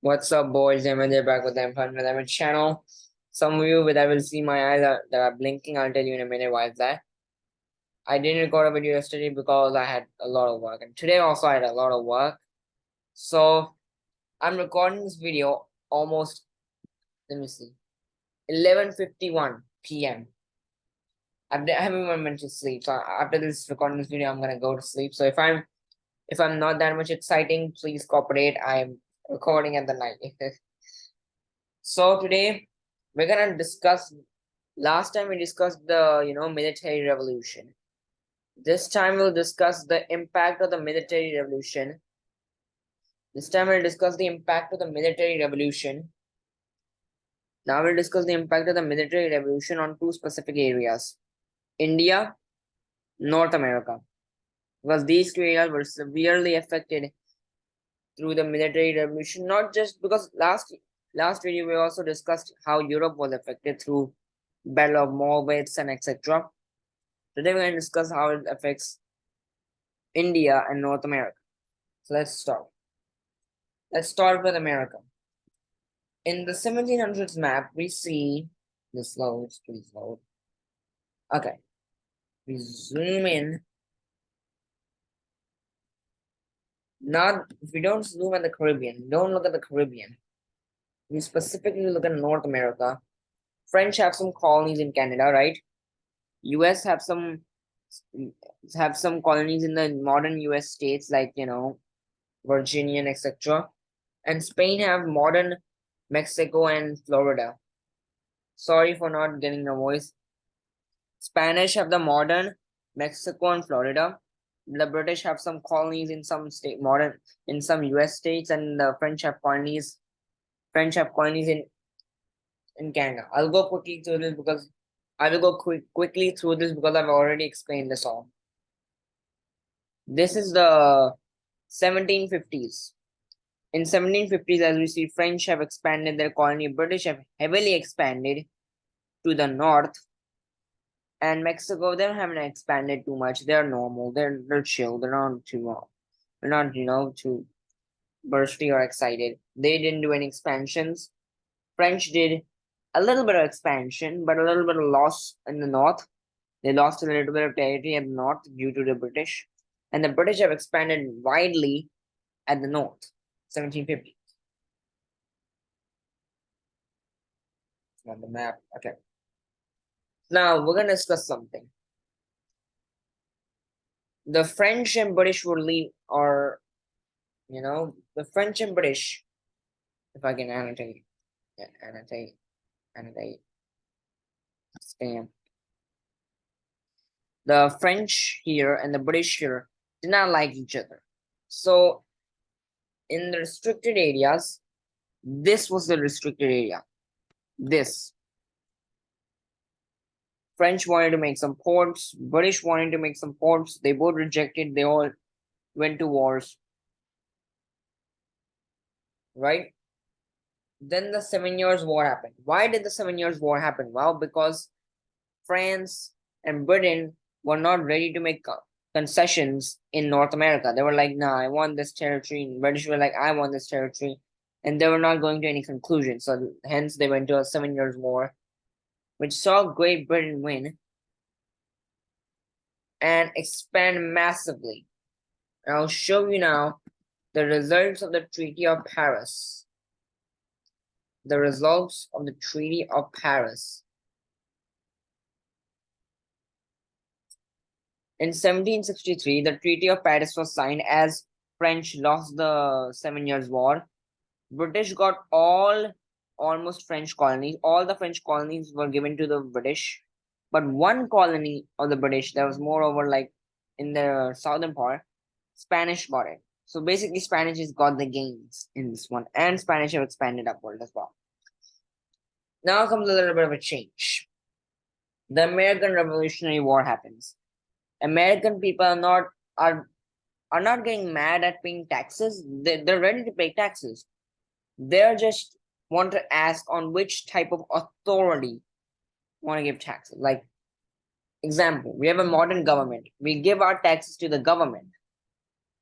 What's up, boys? I'm Ajay back with the Empire Diamond channel. Some of you that will see my eyes that are blinking. I'll tell you in a minute why is that. I didn't record a video yesterday because I had a lot of work, and today also I had a lot of work. So I'm recording this video almost. Let me see, 11:51 p.m. I haven't even went to sleep. So after this recording this video, I'm gonna go to sleep. So if I'm not that much exciting, please cooperate. I'm recording at the night. So today we're gonna discuss. Last time we discussed the military revolution. This time we'll discuss the impact of the military revolution. This time we'll discuss the impact of the military revolution. Now we'll discuss the impact of the military revolution on two specific areas: India, North America. Because these two areas were severely affected through the military revolution. Not just because last video we also discussed how Europe was affected through Battle of Morwitz and etc. Today we're going to discuss how it affects India and North America. So let's start. Let's start with America. In the 1700s map, we see this loads, please load. Okay, we zoom in. Not if we don't zoom at the Caribbean, don't look at the Caribbean. We specifically look at North America. French have some colonies in Canada, right? US have some colonies in the modern US states like Virginia and etc. And Spain have modern Mexico and Florida. Sorry for not getting the voice. Spanish have the modern Mexico and Florida. The British have some colonies in some in some US states, and the French have colonies. French have colonies in Canada. I'll go quickly through this because I will go quickly through this because I've already explained this all. This is the 1750s. In 1750s, as we see, French have expanded their colony. British have heavily expanded to the north. And Mexico, they haven't expanded too much. They're normal. They're chill. They're not too bursty or excited. They didn't do any expansions. French did a little bit of expansion, but a little bit of loss in the north. They lost a little bit of territory at the north due to the British. And the British have expanded widely at the north, 1750. On the map. Okay. Now we're gonna discuss something. The French and British will leave, or the French and British. If I can annotate, yeah, annotate, stamp. The French here and the British here did not like each other. So in the restricted areas, this was the restricted area. This. French wanted to make some ports, British wanted to make some ports. They both rejected, they all went to wars. Right? Then the 7 Years' War happened. Why did the 7 Years' War happen? Well, because France and Britain were not ready to make concessions in North America. They were like, nah, I want this territory. British were like, I want this territory. And they were not going to any conclusion. So hence they went to a 7 Years' War, which saw Great Britain win and expand massively. And I'll show you now the results of the Treaty of Paris. The results of the Treaty of Paris. In 1763, the Treaty of Paris was signed as French lost the 7 Years' War. British got almost French colonies. All the French colonies were given to the British. But one colony of the British that was more over like in the southern part, Spanish got it. So basically Spanish has got the gains in this one. And Spanish have expanded upward as well. Now comes a little bit of a change. The American Revolutionary War happens. American people are not getting mad at paying taxes. They're ready to pay taxes. They're just want to ask on which type of authority want to give taxes. Like, example, we have a modern government. We give our taxes to the government,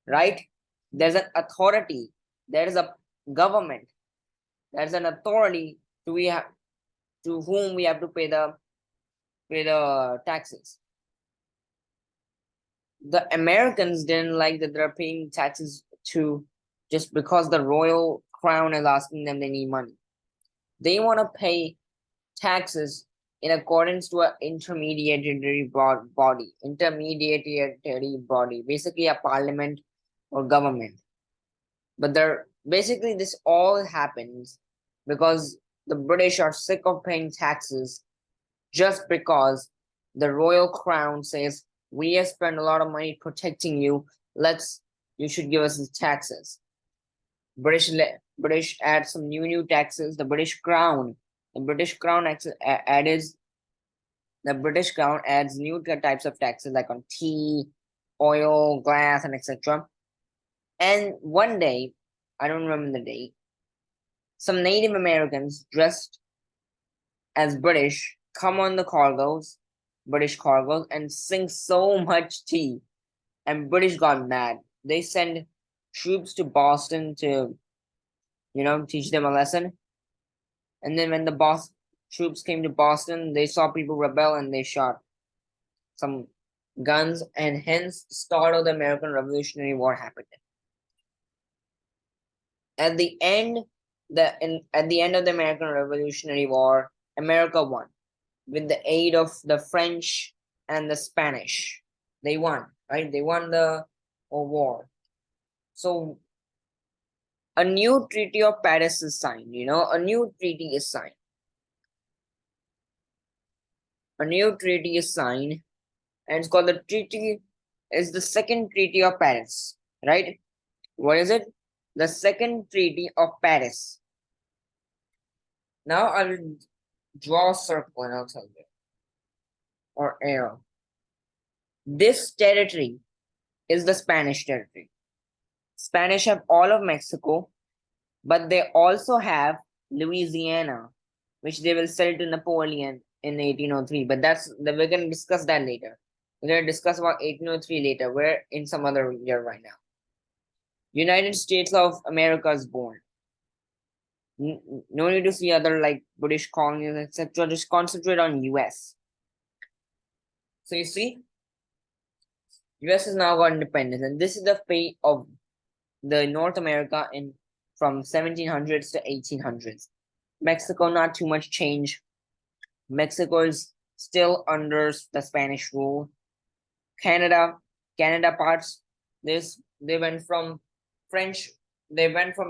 right? There's an authority. There is a government There's an authority to whom we have to pay the taxes. The Americans didn't like that they're paying taxes to just because the royal crown is asking them they need money. They want to pay taxes in accordance to an intermediary body, basically a parliament or government. But basically this all happens because the British are sick of paying taxes just because the royal crown says we have spent a lot of money protecting you. You should give us the taxes. British add some new taxes. The British Crown adds new types of taxes like on tea, oil, glass, and etc. And one day, I don't remember the date, some Native Americans dressed as British come on the British cargoes, and sing so much tea. And British got mad. They send troops to Boston to, teach them a lesson. And then when the troops came to Boston, they saw people rebel and they shot some guns, and hence the start of the American Revolutionary War happened. At the end, at the end of the American Revolutionary War, America won with the aid of the French and the Spanish. They won, right? They won the war. So a new Treaty of Paris is signed, a new treaty is signed. A new treaty is signed, and it's called the Second Treaty of Paris, right? What is it? The Second Treaty of Paris. Now I will draw a circle and I'll tell you. Or arrow. This territory is the Spanish territory. Spanish have all of Mexico, but they also have Louisiana, which they will sell to Napoleon in 1803. But we're going to discuss that later. We're going to discuss about 1803 later. We're in some other year right now. United States of America is born. No need to see other like British colonies, etc. Just concentrate on US. So you see, US has now got independence, and this is the fate of the North America from 1700s to 1800s. Mexico, not too much change. Mexico is still under the Spanish rule. Canada parts this. They went from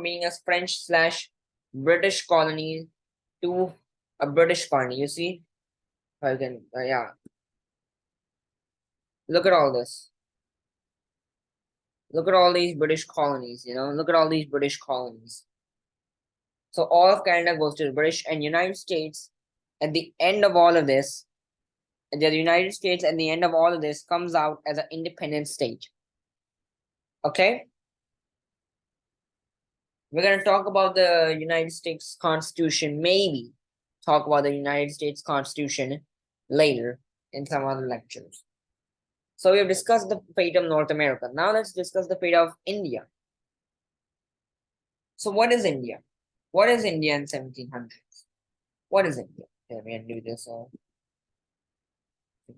being a French/British colony to a British colony. You see, yeah. Look at all this. Look at all these British colonies. Look at all these British colonies. So all of Canada goes to the British, and United States. At the end of all of this, the United States at the end of all of this comes out as an independent state. Okay? We're going to talk about the United States Constitution, maybe talk about the United States Constitution later in some other lectures. So we have discussed the fate of North America. Now let's discuss the fate of India. So what is India? What is India in 1700s? What is India? Let me undo this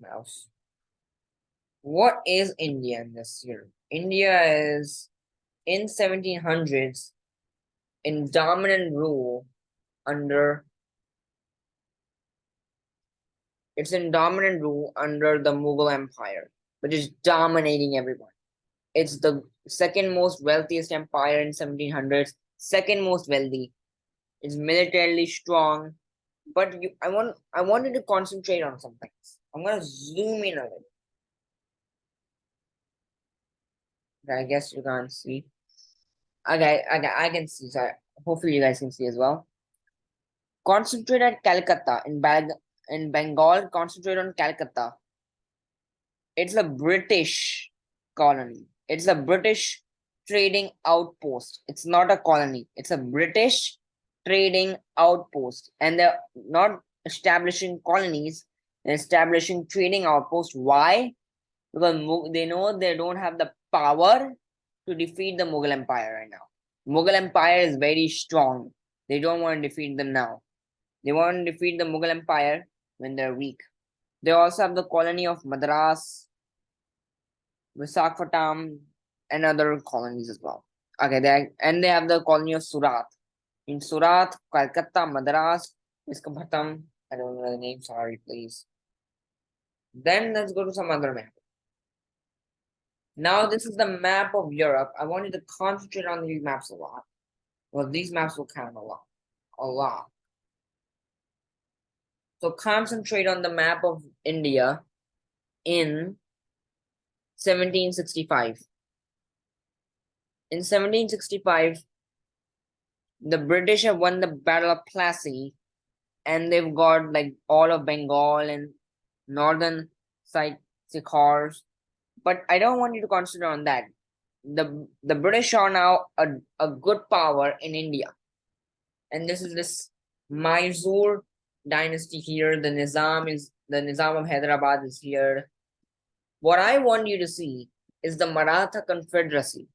mouse. What is India in this year? India is in 1700s in dominant rule under the Mughal Empire, which is dominating everyone. It's the second most wealthiest empire in 1700s, second most wealthy. It's militarily strong, but I wanted to concentrate on some things. I'm gonna zoom in a little. I guess you can't see. Okay, I can see. So hopefully you guys can see as well. Concentrate at Calcutta in Bengal. Concentrate on Calcutta. It's a British colony. It's a British trading outpost. It's not a colony. It's a British trading outpost, and they're not establishing colonies. They're establishing trading outposts. Why? Because they know they don't have the power to defeat the Mughal Empire right now. Mughal Empire is very strong. They don't want to defeat them now. They want to defeat the Mughal Empire when they're weak. They also have the colony of Madras, Visakhapatnam, and other colonies as well. Okay, they have the colony of Surat. In Surat, Calcutta, Madras, Visakhapatnam. I don't know the name. Sorry, please. Then let's go to some other map. Now this is the map of Europe. I want you to concentrate on these maps a lot. Well, these maps will count a lot. A lot. So concentrate on the map of India in 1765. In 1765, the British have won the Battle of Plassey, and they've got like all of Bengal and northern Sikhars. But I don't want you to concentrate on that. The British are now a good power in India. And this is this Mysore dynasty here. The Nizam of Hyderabad is here. What I want you to see is the Maratha Confederacy.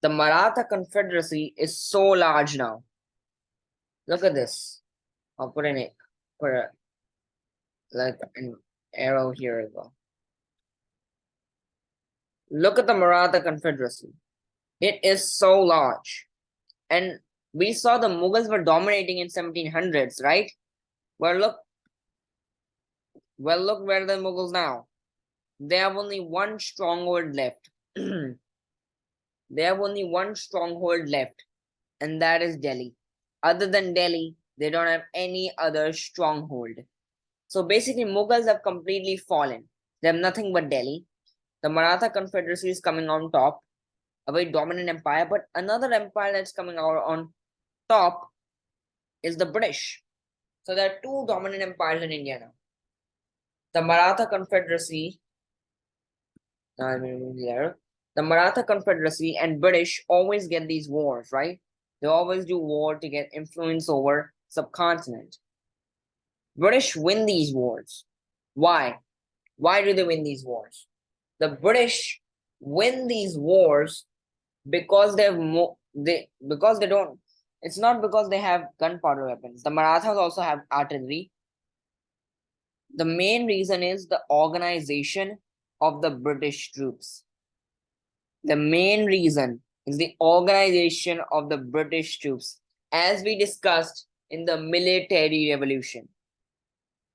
The Maratha Confederacy is so large now. Look at this. I'll put an arrow here as well. Look at the Maratha Confederacy. It is so large. And we saw the Mughals were dominating in 1700s, right? Well, look where the Mughals now. They have only one stronghold left. They have only one stronghold left, and that is Delhi. Other than Delhi, they don't have any other stronghold. So basically, Mughals have completely fallen. They have nothing but Delhi. The Maratha Confederacy is coming on top, a very dominant empire, but another empire that's coming out on top is the British. So there are two dominant empires in India now. The Maratha Confederacy, the Maratha Confederacy and British always get these wars, right? They always do war to get influence over subcontinent. British win these wars. Why? Why do they win these wars? The British win these wars because they don't. It's not because they have gunpowder weapons. The Marathas also have artillery. The main reason is the organization of the British troops. The main reason is the organization of the British troops, as we discussed in the military revolution.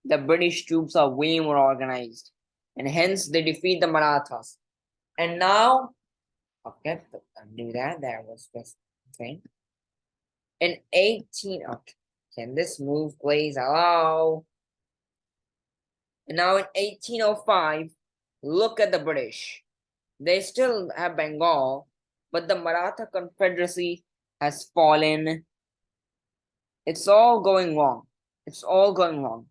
The British troops are way more organized, and hence they defeat the Marathas. And now, okay, undo that. That was the thing. In 18, okay, can this move, please? Hello. And now in 1805, look at the British. They still have Bengal, but the Maratha Confederacy has fallen. It's all going wrong. It's all going wrong.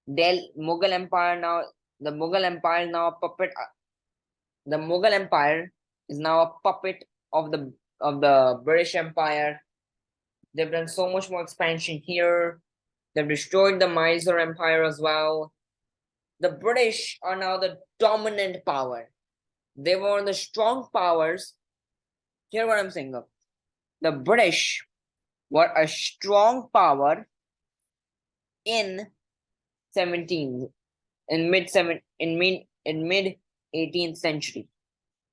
Mughal Empire now, the Mughal Empire is now a puppet. The Mughal Empire is now a puppet of the British Empire. They've done so much more expansion here. They've destroyed the Mysore Empire as well. The British are now the dominant power. They were one of the strong powers. Hear what I'm saying, though. The British were a strong power in mid 18th century.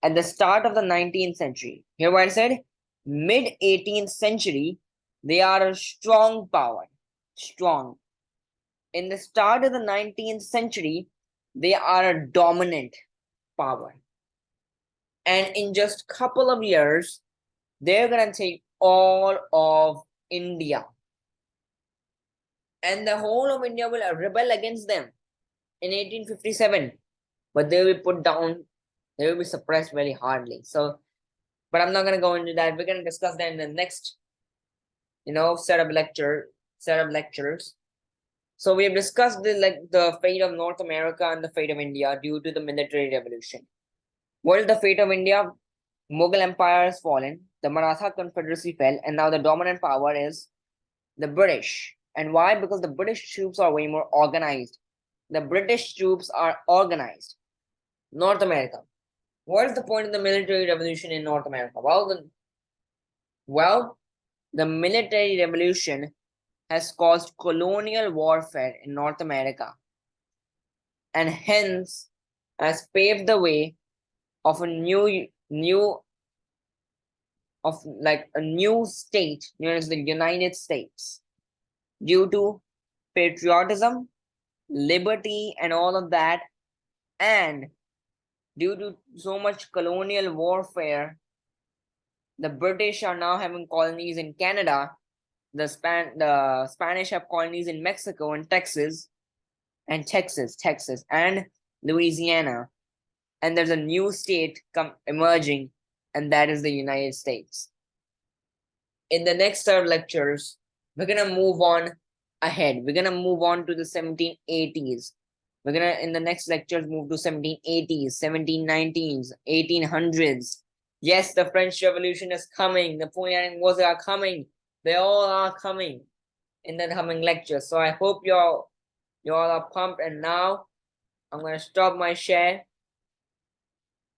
At the start of the 19th century. Hear what I said? Mid 18th century, they are a strong power. Strong. In the start of the 19th century, they are a dominant power. And in just a couple of years, they're going to take all of India. And the whole of India will rebel against them in 1857. But they will be put down, they will be suppressed very hardly. So, but I'm not going to go into that. We're going to discuss that in the next, set of lectures. So we have discussed the fate of North America and the fate of India due to the military revolution. What is the fate of India? Mughal Empire has fallen, the Maratha Confederacy fell, and now the dominant power is the British. And why? Because the British troops are way more organized. The British troops are organized. North America. What is the point of the military revolution in North America? Well, the military revolution has caused colonial warfare in North America and hence has paved the way of a new state known as the United States due to patriotism, liberty, and all of that, and due to so much colonial warfare, the British are now having colonies in Canada. The Spanish have colonies in Mexico and Texas, and Louisiana. And there's a new state emerging, and that is the United States. In the next set of lectures, we're gonna move on ahead. We're gonna move on to the 1780s. We're gonna in the next lectures move to 1780s, 1790s, 1800s. Yes, the French Revolution is coming. Napoleonic Wars are coming. They all are coming in the coming lectures. So I hope you all are pumped. And now I'm gonna stop my share,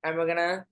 and we're gonna